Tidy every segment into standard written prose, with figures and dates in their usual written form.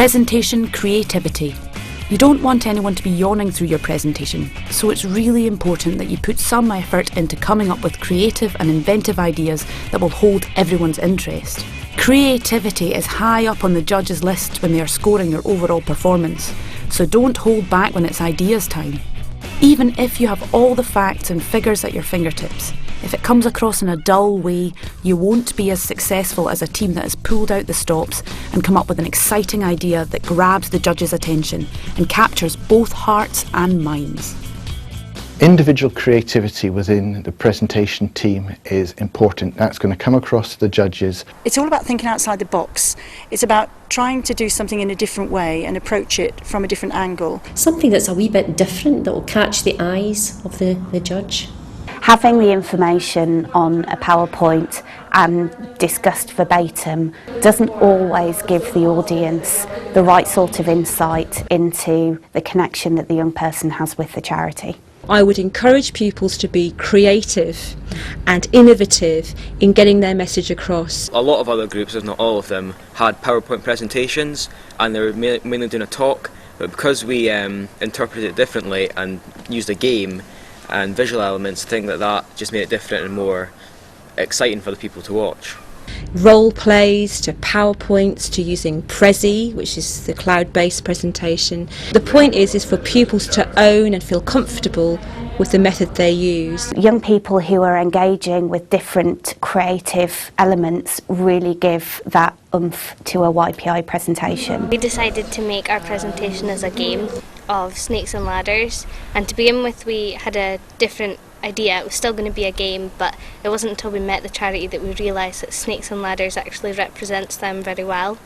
Presentation creativity. You don't want anyone to be yawning through your presentation, so it's really important that you put some effort into coming up with creative and inventive ideas that will hold everyone's interest. Creativity is high up on the judges' list when they are scoring your overall performance, so don't hold back when it's ideas time. Even if you have all the facts and figures at your fingertips, if it comes across in a dull way, you won't be as successful as a team that has pulled out the stops and come up with an exciting idea that grabs the judges' attention and captures both hearts and minds. Individual creativity within the presentation team is important. That's going to come across to the judges. It's all about thinking outside the box. It's about trying to do something in a different way and approach it from a different angle. Something that's a wee bit different that will catch the eyes of the judge. Having the information on a PowerPoint and discussed verbatim doesn't always give the audience the right sort of insight into the connection that the young person has with the charity. I would encourage pupils to be creative and innovative in getting their message across. A lot of other groups, if not all of them, had PowerPoint presentations and they were mainly doing a talk, but because we interpreted it differently and used a game and visual elements, I think that just made it different and more exciting for the people to watch. Role plays to PowerPoints to using Prezi, which is the cloud-based presentation. The point is for pupils to own and feel comfortable with the method they use. Young people who are engaging with different creative elements really give that oomph to a YPI presentation. We decided to make our presentation as a game of Snakes and Ladders, and to begin with we had a different idea. It was still going to be a game, but it wasn't until we met the charity that we realised that Snakes and Ladders actually represents them very well.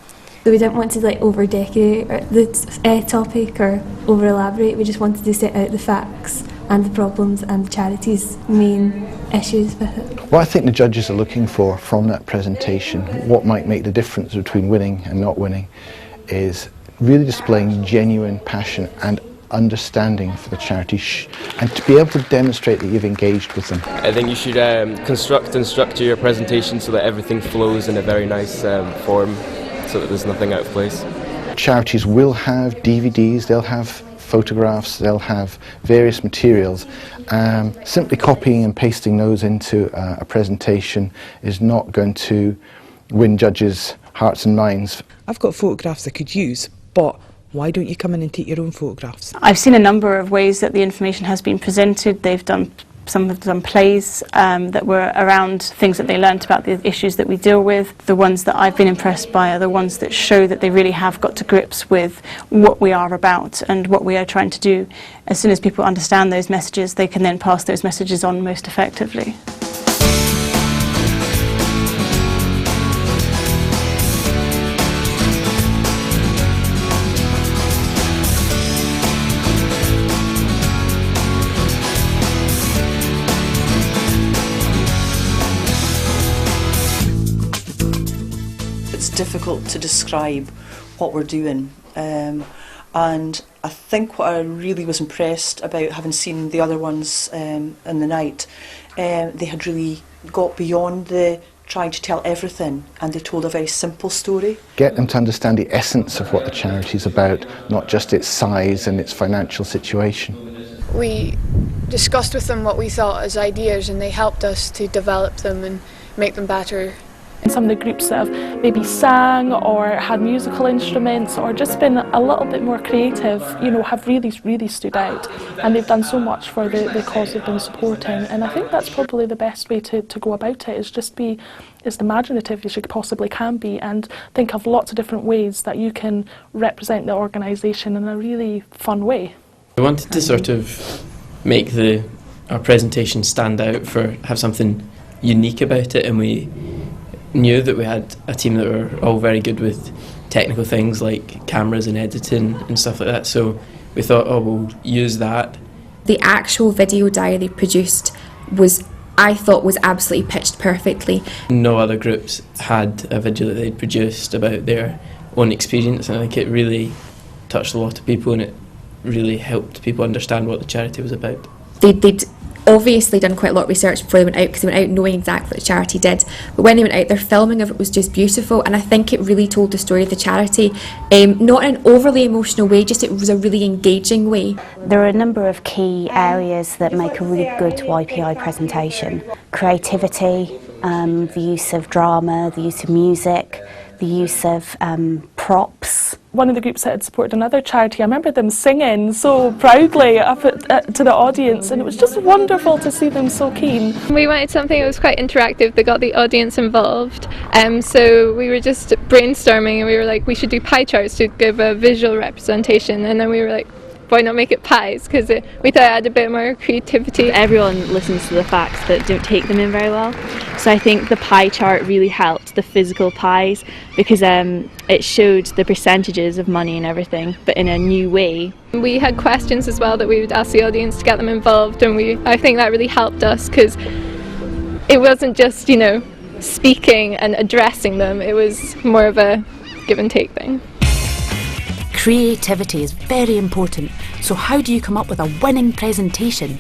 So we didn't want to over-decorate the topic or over-elaborate. We just wanted to set out the facts and the problems and the charity's main issues with it. What I think the judges are looking for from that presentation, what might make the difference between winning and not winning, is really displaying genuine passion and understanding for the charity and to be able to demonstrate that you've engaged with them. I think you should construct and structure your presentation so that everything flows in a very nice form, so that there's nothing out of place. Charities will have DVDs, they'll have photographs, they'll have various materials. Simply copying and pasting those into a presentation is not going to win judges' hearts and minds. I've got photographs I could use, but why don't you come in and take your own photographs? I've seen a number of ways that the information has been presented. Some have done plays that were around things that they learnt about the issues that we deal with. The ones that I've been impressed by are the ones that show that they really have got to grips with what we are about and what we are trying to do. As soon as people understand those messages, they can then pass those messages on most effectively. It's difficult to describe what we're doing, and I think what I really was impressed about, having seen the other ones in the night, they had really got beyond the trying to tell everything, and they told a very simple story. Get them to understand the essence of what the charity is about, not just its size and its financial situation. We discussed with them what we thought as ideas, and they helped us to develop them and make them better. Some of the groups that have maybe sang or had musical instruments or just been a little bit more creative, have really stood out, and they've done so much for the cause they've been supporting. And I think that's probably the best way to go about it, is just be as imaginative as you possibly can be and think of lots of different ways that you can represent the organisation in a really fun way. We wanted to sort of make our presentation stand out, have something unique about it, and we knew that we had a team that were all very good with technical things like cameras and editing and stuff like that, so we thought, we'll use that. The actual video diary produced I thought was absolutely pitched perfectly. No other groups had a video that they'd produced about their own experience, and I think it really touched a lot of people and it really helped people understand what the charity was about. They'd obviously done quite a lot of research before they went out, because they went out knowing exactly what the charity did, but when they went out, their filming of it was just beautiful, and I think it really told the story of the charity, not in an overly emotional way, just it was a really engaging way. There are a number of key areas that make a really good YPI presentation. Creativity, the use of drama, the use of music, the use of props. One of the groups that had supported another charity, I remember them singing so proudly up to the audience, and it was just wonderful to see them so keen. We wanted something that was quite interactive that got the audience involved, so we were just brainstorming and we were like, we should do pie charts to give a visual representation, and then we were like, why not make it pies, because we thought it had a bit more creativity. Everyone listens to the facts that don't take them in very well, so I think the pie chart really helped, the physical pies, because it showed the percentages of money and everything, but in a new way. We had questions as well that we would ask the audience to get them involved, and I think that really helped us, because it wasn't just, you know, speaking and addressing them, it was more of a give and take thing. Creativity is very important, so how do you come up with a winning presentation?